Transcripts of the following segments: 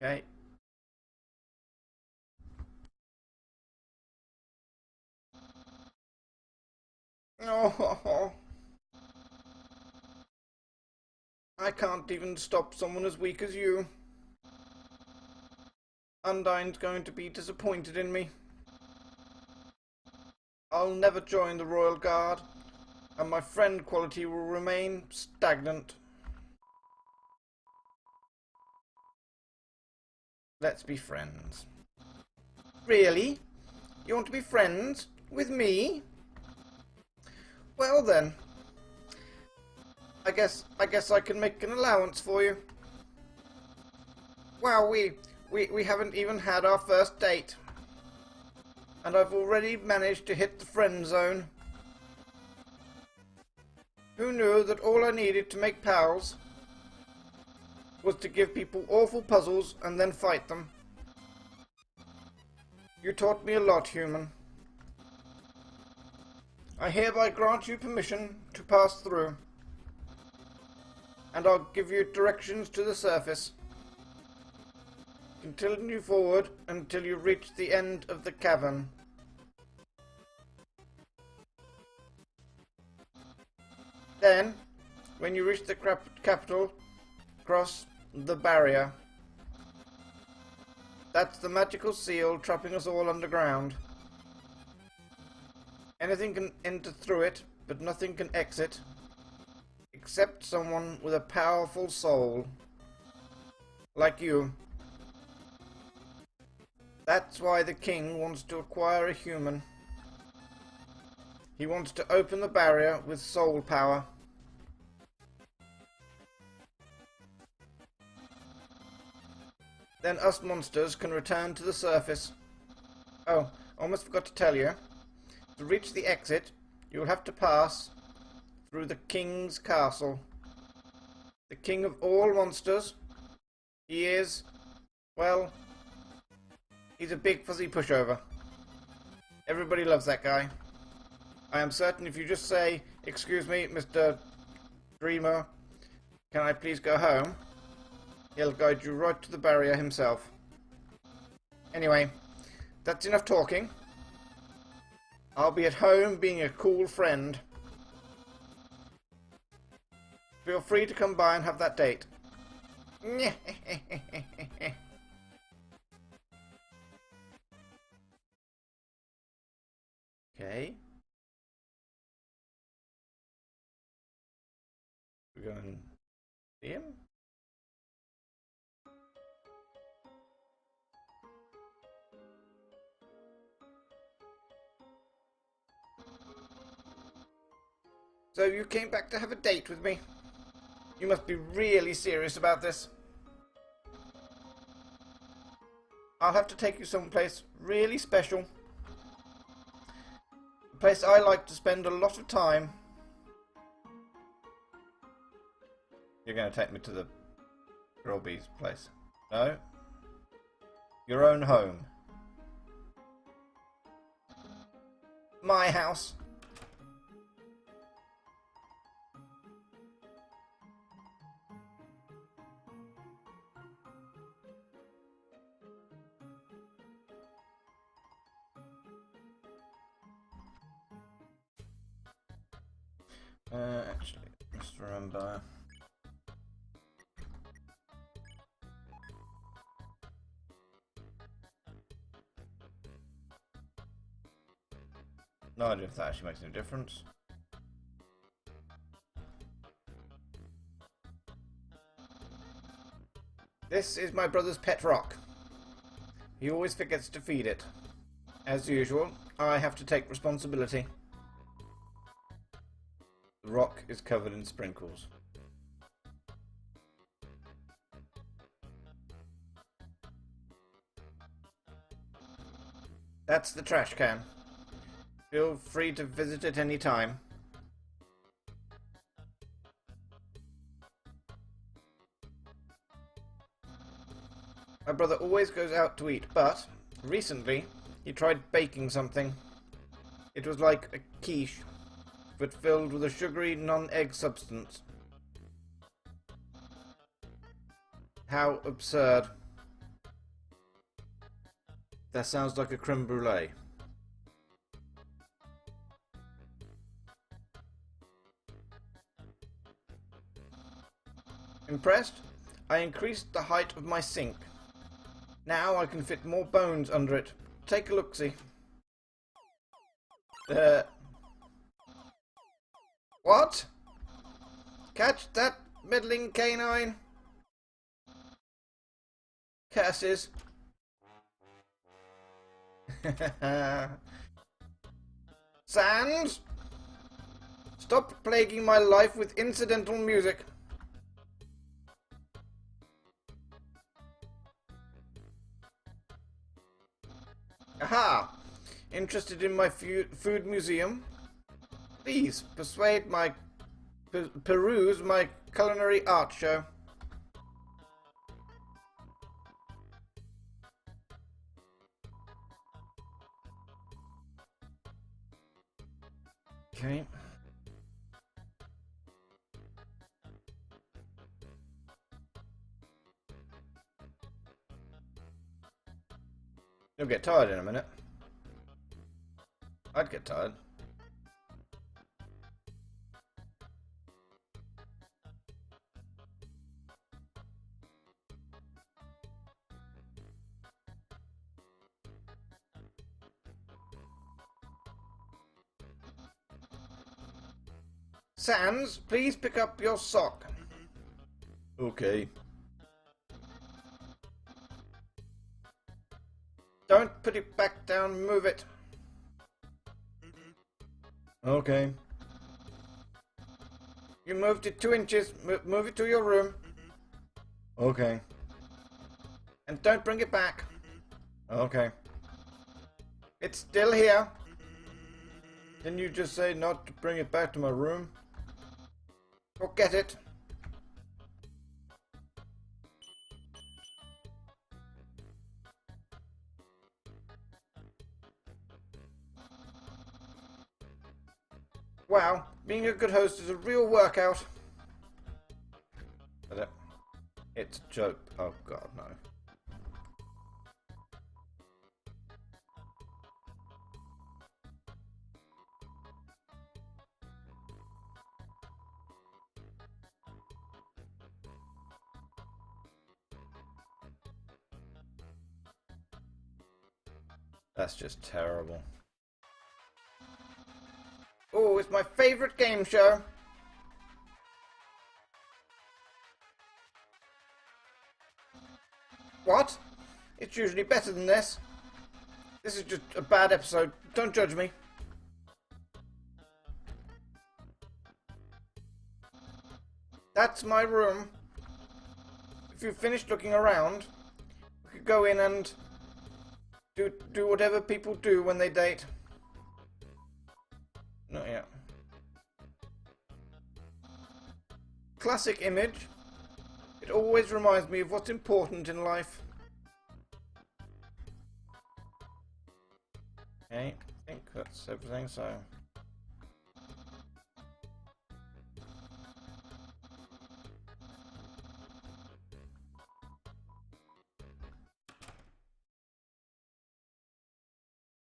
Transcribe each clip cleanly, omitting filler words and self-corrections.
Okay. Oh, I can't even stop someone as weak as you. Undyne's going to be disappointed in me. I'll never join the Royal Guard, and my friend quality will remain stagnant. Let's be friends. Really? You want to be friends with me? Well then, I guess I can make an allowance for you. Wow, we haven't even had our first date. And I've already managed to hit the friend zone. Who knew that all I needed to make pals was to give people awful puzzles and then fight them? You taught me a lot, human. I hereby grant you permission to pass through. And I'll give you directions to the surface. Continue forward until you reach the end of the cavern. Then, when you reach the capital, cross the barrier. That's the magical seal trapping us all underground. Anything can enter through it, but nothing can exit, except someone with a powerful soul. Like you. That's why the king wants to acquire a human. He wants to open the barrier with soul power. Then us monsters can return to the surface. Oh, almost forgot to tell you. To reach the exit, you'll have to pass through the king's castle. The king of all monsters. He is, well, he's a big fuzzy pushover. Everybody loves that guy. I am certain if you just say, "Excuse me, Mr. Dreamer, can I please go home?" he'll guide you right to the barrier himself. Anyway, that's enough talking. I'll be at home being a cool friend. Feel free to come by and have that date. Okay. We're going to see him. So you came back to have a date with me? You must be really serious about this. I'll have to take you someplace really special. A place I like to spend a lot of time. You're going to take me to the Grillby's place? No? Your own home? My house? Actually, just remember. No idea if that actually makes any difference. This is my brother's pet rock. He always forgets to feed it. As usual, I have to take responsibility. The rock is covered in sprinkles. That's the trash can. Feel free to visit it any time. My brother always goes out to eat, but recently he tried baking something. It was like a quiche, but filled with a sugary non-egg substance. How absurd. That sounds like a creme brulee. Impressed? I increased the height of my sink. Now I can fit more bones under it. Take a look-see. What? Catch that, meddling canine? Curses. Sans? Stop plaguing my life with incidental music. Aha! Interested in my food museum? Please persuade my peruse my culinary art show. Okay. You'll get tired in a minute. I'd get tired. Sans, please pick up your sock. Okay. Don't put it back down, move it. Okay. You moved it 2 inches, move it to your room. Okay. And don't bring it back. Okay. It's still here. Didn't you just say not to bring it back to my room? Go get it. Wow, being a good host is a real workout. It's a joke. Oh god, no. That's just terrible. Oh, it's my favorite game show. What? It's usually better than this. This is just a bad episode. Don't judge me. That's my room. If you've finished looking around, we could go in and do whatever people do when they date. Not yet. Classic image. It always reminds me of what's important in life. Okay, I think that's everything, so...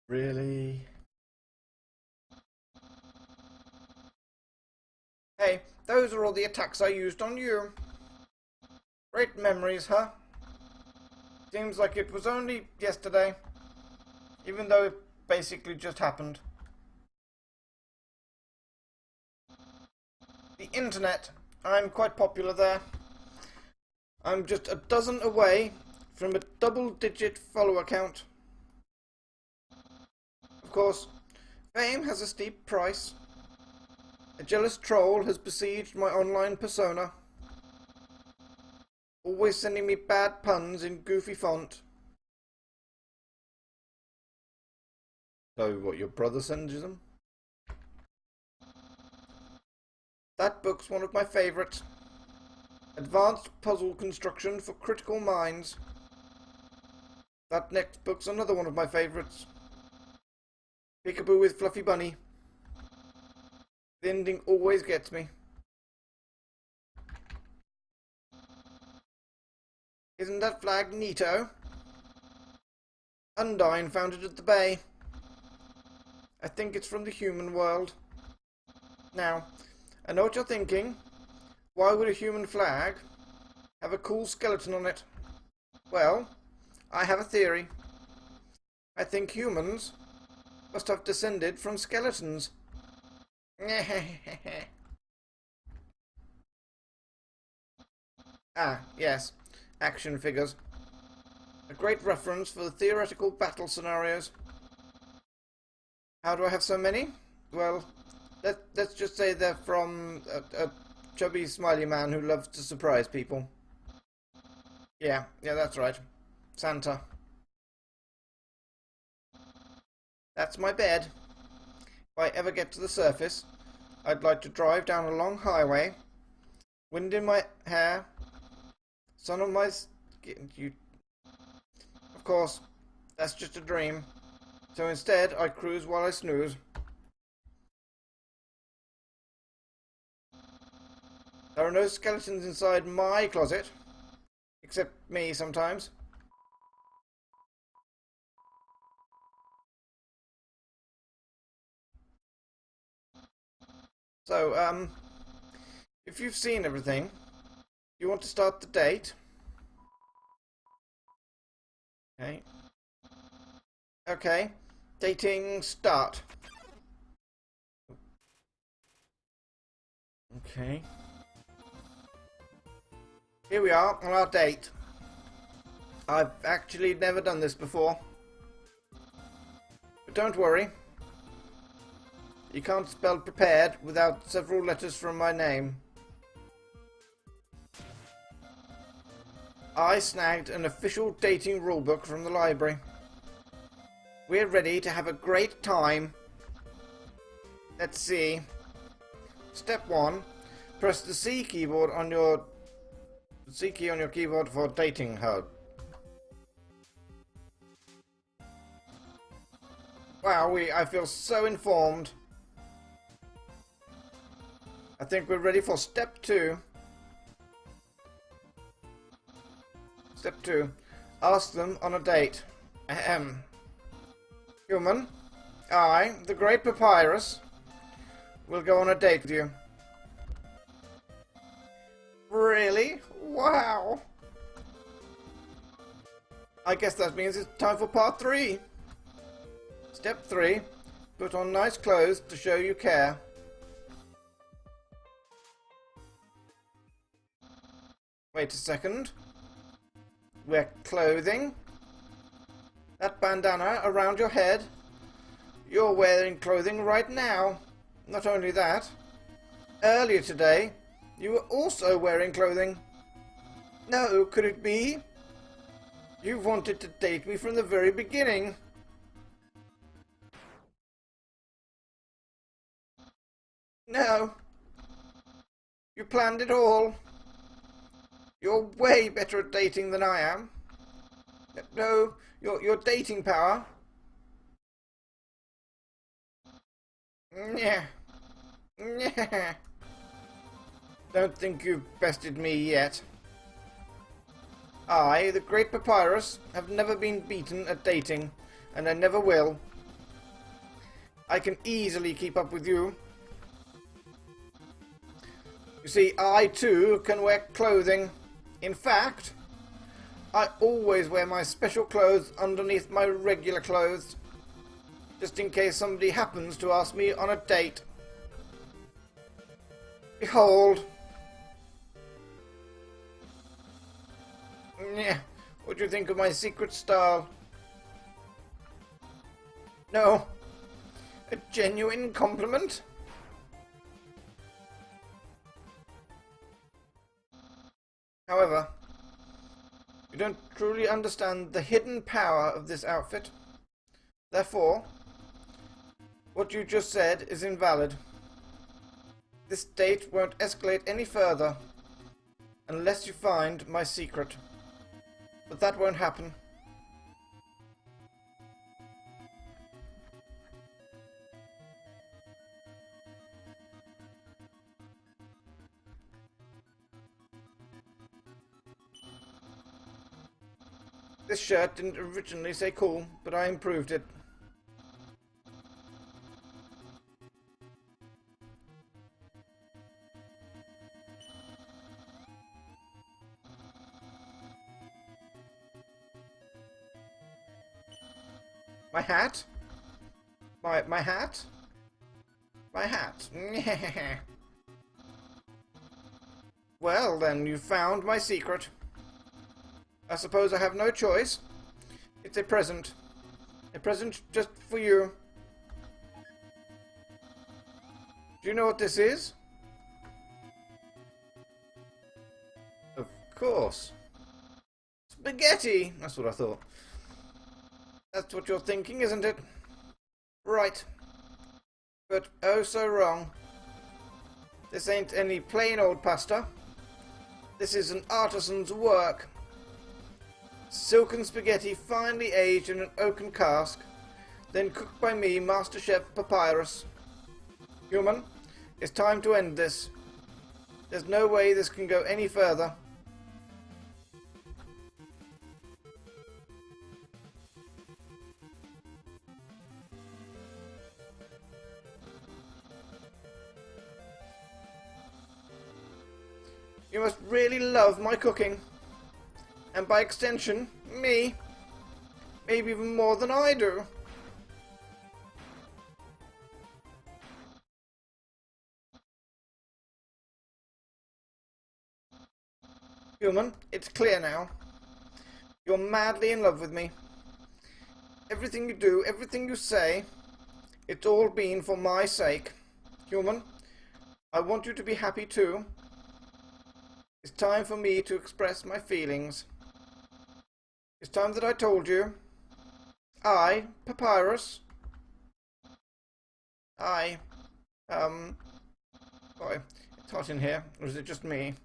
Really? Hey, those are all the attacks I used on you. Great memories, huh? Seems like it was only yesterday, even though it basically just happened. The internet. I'm quite popular there. I'm just a dozen away from a double-digit follower count. Of course, fame has a steep price. A jealous troll has besieged my online persona, always sending me bad puns in goofy font. So what, your brother sends you them? That book's one of my favourites. Advanced Puzzle Construction for Critical Minds. That next book's another one of my favourites. Peekaboo with Fluffy Bunny. The ending always gets me. Isn't that flag neato? Undine found it at the bay. I think it's from the human world. Now, I know what you're thinking. Why would a human flag have a cool skeleton on it? Well, I have a theory. I think humans must have descended from skeletons. Ah, yes, action figures. A great reference for the theoretical battle scenarios. How do I have so many? Well, let's just say they're from a chubby smiley man who loves to surprise people. Yeah, that's right. Santa. That's my bed. If I ever get to the surface, I'd like to drive down a long highway, wind in my hair, sun on my skin. Of course, that's just a dream. So instead, I cruise while I snooze. There are no skeletons inside my closet. Except me sometimes. So, if you've seen everything, you want to start the date? Okay. Okay. Dating start. Okay. Here we are on our date. I've actually never done this before. But don't worry. You can't spell prepared without several letters from my name. I snagged an official dating rulebook from the library. We're ready to have a great time. Let's see. Step 1. Press the C key on your keyboard for dating her. Wow, I feel so informed. I think we're ready for step 2. Step 2. Ask them on a date. Ahem. Human, I, the great papyrus, will go on a date with you. Really? Wow. I guess that means it's time for part 3. Step 3. Put on nice clothes to show you care. Wait a second. Wear clothing. That bandana around your head. You're wearing clothing right now. Not only that, earlier today, you were also wearing clothing. No, could it be? You've wanted to date me from the very beginning. No. You planned it all. You're way better at dating than I am. No, your dating power. Yeah. Yeah. Don't think you've bested me yet. I, the great papyrus, have never been beaten at dating, and I never will. I can easily keep up with you. You see, I too can wear clothing. In fact, I always wear my special clothes underneath my regular clothes, just in case somebody happens to ask me on a date. Behold. Yeah, what do you think of my secret style? No, a genuine compliment? However, you don't truly understand the hidden power of this outfit. Therefore, what you just said is invalid. This date won't escalate any further unless you find my secret. But that won't happen. This shirt didn't originally say cool, but I improved it. My hat? My hat? My hat. Well, then, you found my secret. I suppose I have no choice. It's a present. A present just for you. Do you know what this is? Of course. Spaghetti! That's what I thought. That's what you're thinking, isn't it? Right. But oh so wrong. This ain't any plain old pasta. This is an artisan's work. Silken spaghetti finely aged in an oaken cask, then cooked by me, Master Chef Papyrus. Human, it's time to end this. There's no way this can go any further. You must really love my cooking. And by extension, me. Maybe even more than I do. Human, it's clear now. You're madly in love with me. Everything you do, everything you say, it's all been for my sake. Human, I want you to be happy too. It's time for me to express my feelings. It's time that I told you. I, Papyrus. Boy, it's hot in here, or is it just me?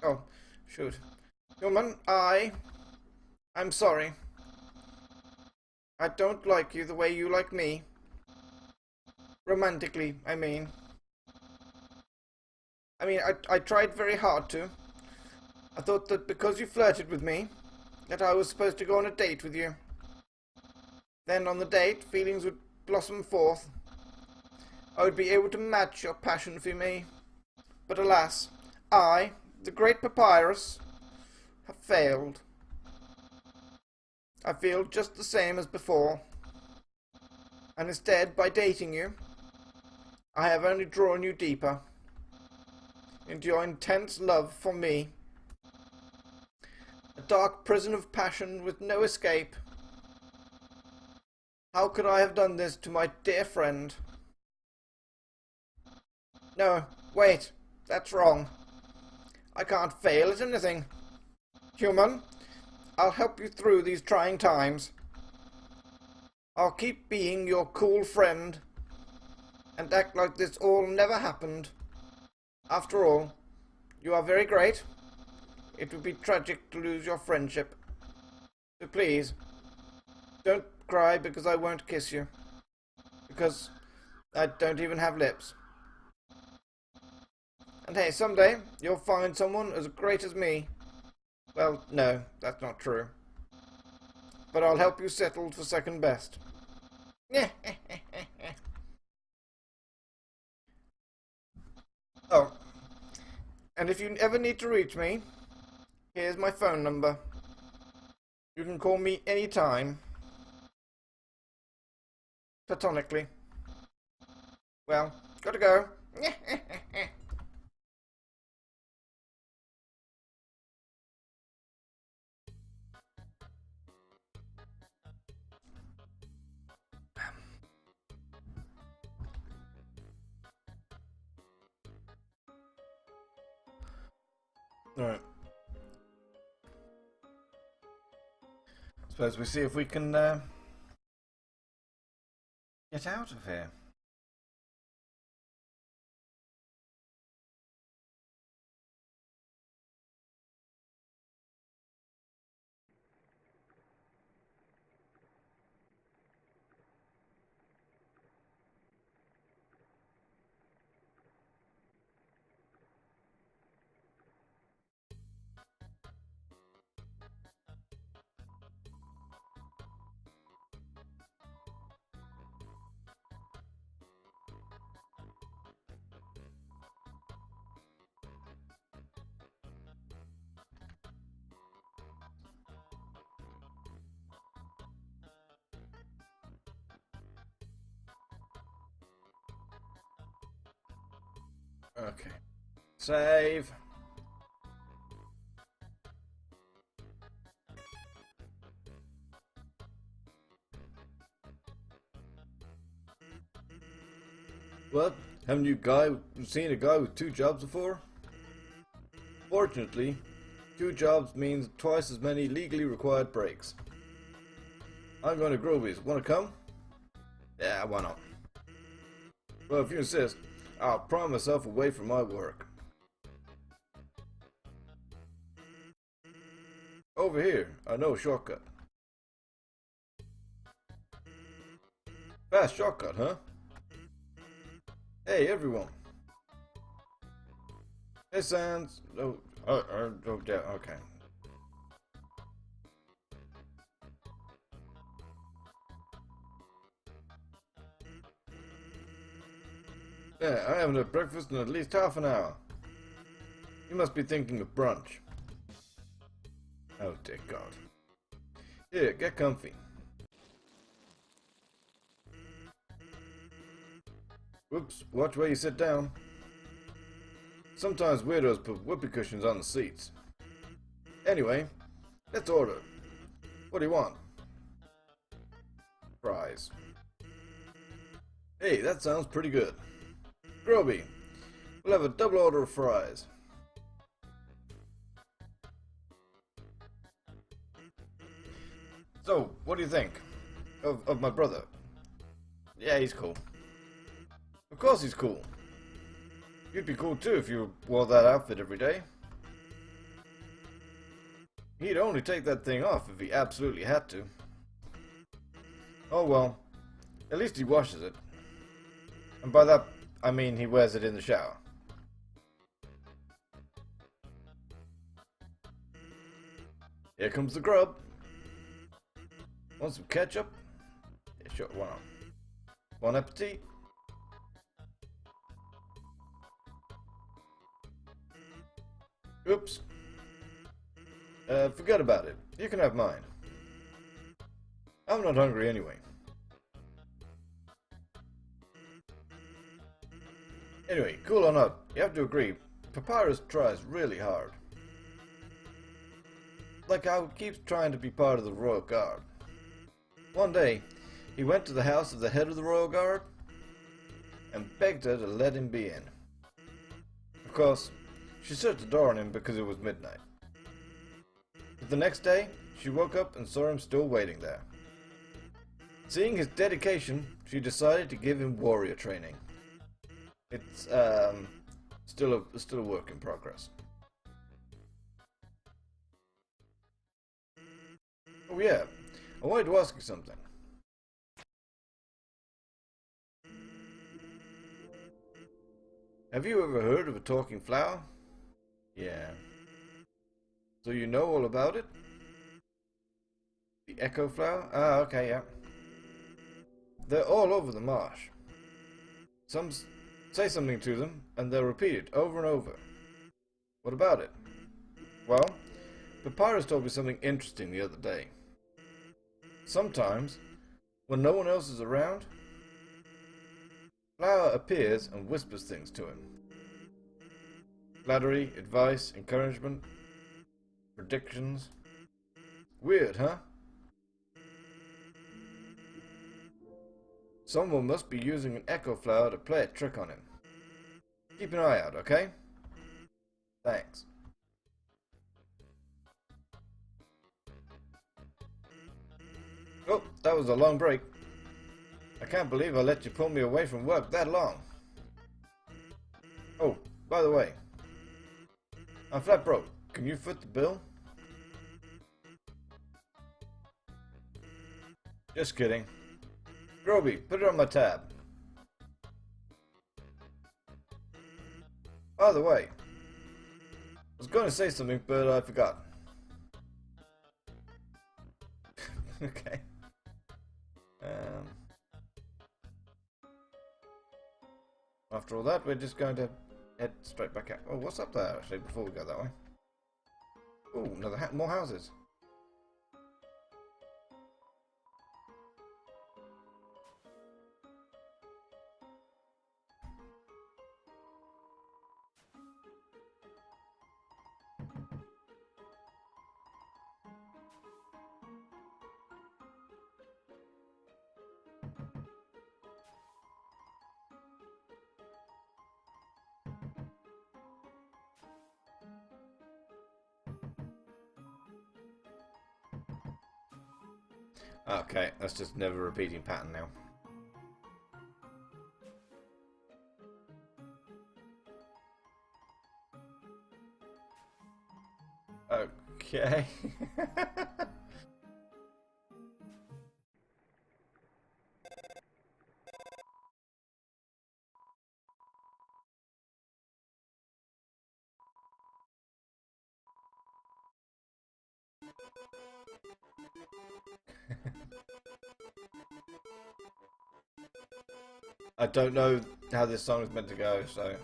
Oh, shoot. Human, I'm sorry. I don't like you the way you like me. Romantically, I mean. I tried very hard to. I thought that because you flirted with me, that I was supposed to go on a date with you. Then on the date, feelings would blossom forth. I would be able to match your passion for me. But alas, I, the great Papyrus, have failed. I feel just the same as before. And instead, by dating you, I have only drawn you deeper into your intense love for me. A dark prison of passion with no escape. How could I have done this to my dear friend? No, wait, that's wrong. I can't fail at anything. Human, I'll help you through these trying times. I'll keep being your cool friend and act like this all never happened. After all, you are very great. It would be tragic to lose your friendship. So please, don't cry because I won't kiss you. Because I don't even have lips. And hey, someday you'll find someone as great as me. Well, no, that's not true. But I'll help you settle for second best. Oh, and if you ever need to reach me, here's my phone number. You can call me anytime. Platonically. Well, gotta go. Alright. Suppose we see if we can get out of here. Okay. Save. What? Haven't you seen a guy with 2 jobs before? Fortunately, 2 jobs means twice as many legally required breaks. I'm going to Groby's. Want to come? Yeah, why not? Well, if you insist, I'll pry myself away from my work. Over here, I know a shortcut. Fast shortcut, huh? Hey, everyone. Hey, Sans. Yeah, okay. Yeah, I haven't had breakfast in at least half an hour. You must be thinking of brunch. Oh, dear God. Here, get comfy. Whoops, watch where you sit down. Sometimes weirdos put whoopee cushions on the seats. Anyway, let's order. What do you want? Fries. Hey, that sounds pretty good. Groby, we'll have a double order of fries. So, what do you think of my brother? Yeah, he's cool. Of course he's cool. You'd be cool too if you wore that outfit every day. He'd only take that thing off if he absolutely had to. Oh well, at least he washes it. And by that, I mean he wears it in the shower. Here comes the grub. Want some ketchup? Yeah, sure, why not? Bon appetit. Oops. Forget about it. You can have mine. I'm not hungry anyway. Anyway, cool or not, you have to agree, Papyrus tries really hard. Like how he keeps trying to be part of the Royal Guard. One day, he went to the house of the head of the Royal Guard and begged her to let him be in. Of course, she shut the door on him because it was midnight. But the next day, she woke up and saw him still waiting there. Seeing his dedication, she decided to give him warrior training. It's still a work in progress. Oh yeah, I wanted to ask you something. Have you ever heard of a talking flower? Yeah. So you know all about it? The echo flower? Ah, okay, yeah. They're all over the marsh. Some say something to them, and they'll repeat it over and over. What about it? Well, Papyrus told me something interesting the other day. Sometimes, when no one else is around, Flower appears and whispers things to him. Flattery, advice, encouragement, predictions. Weird, huh? Someone must be using an echo flower to play a trick on him. Keep an eye out, okay? Thanks. Oh, that was a long break. I can't believe I let you pull me away from work that long. Oh, by the way, I'm flat broke. Can you foot the bill? Just kidding. Groby, put it on my tab. By the way, I was going to say something, but I forgot. Okay. After all that, we're just going to head straight back out. Oh, what's up there, actually, before we go that way? Oh, more houses. Okay, that's just never repeating pattern now. Okay. I don't know how this song is meant to go, so...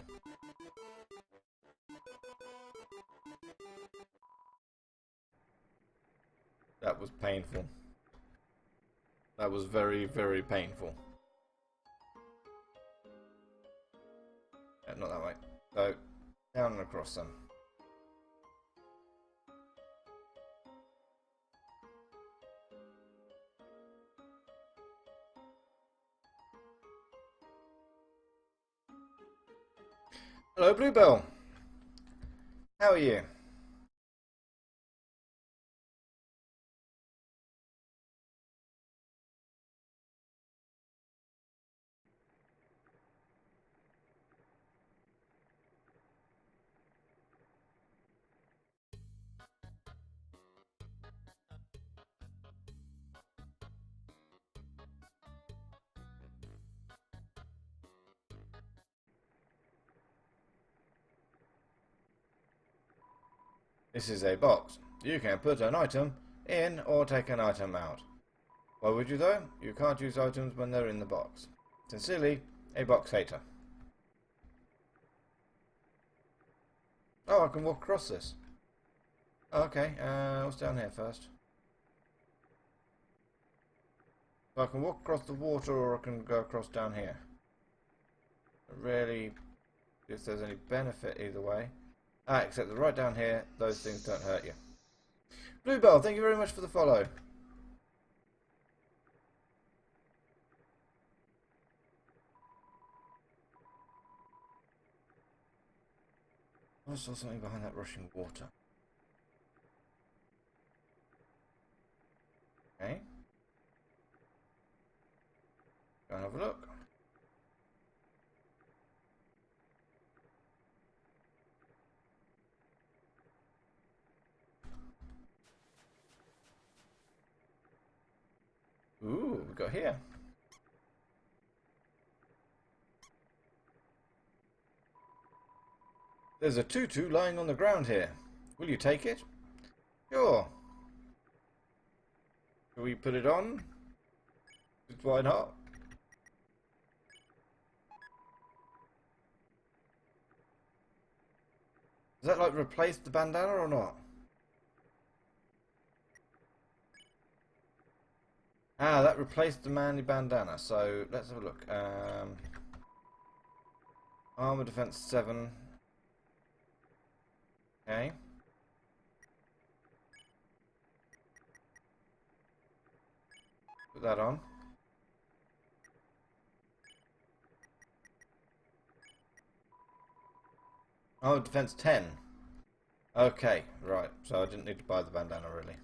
That was painful. That was very, very painful. Yeah, not that way. So, down and across then. Hello, Bluebell. How are you? This is a box. You can put an item in or take an item out. Why would you though? You can't use items when they're in the box. Sincerely, a box hater. Oh, I can walk across this. Okay, what's down here first? So I can walk across the water or I can go across down here. Really, if there's any benefit either way. Ah, except that right down here, those things don't hurt you. Bluebell, thank you very much for the follow. I saw something behind that rushing water. Okay. Go and have a look. Ooh, we got here. There's a tutu lying on the ground here. Will you take it? Sure. Shall we put it on? Why not? Does that like replace the bandana or not? Ah, that replaced the manly bandana. So let's have a look. Armor defense 7. Okay. Put that on. Oh, defense 10. Okay, right. So I didn't need to buy the bandana really.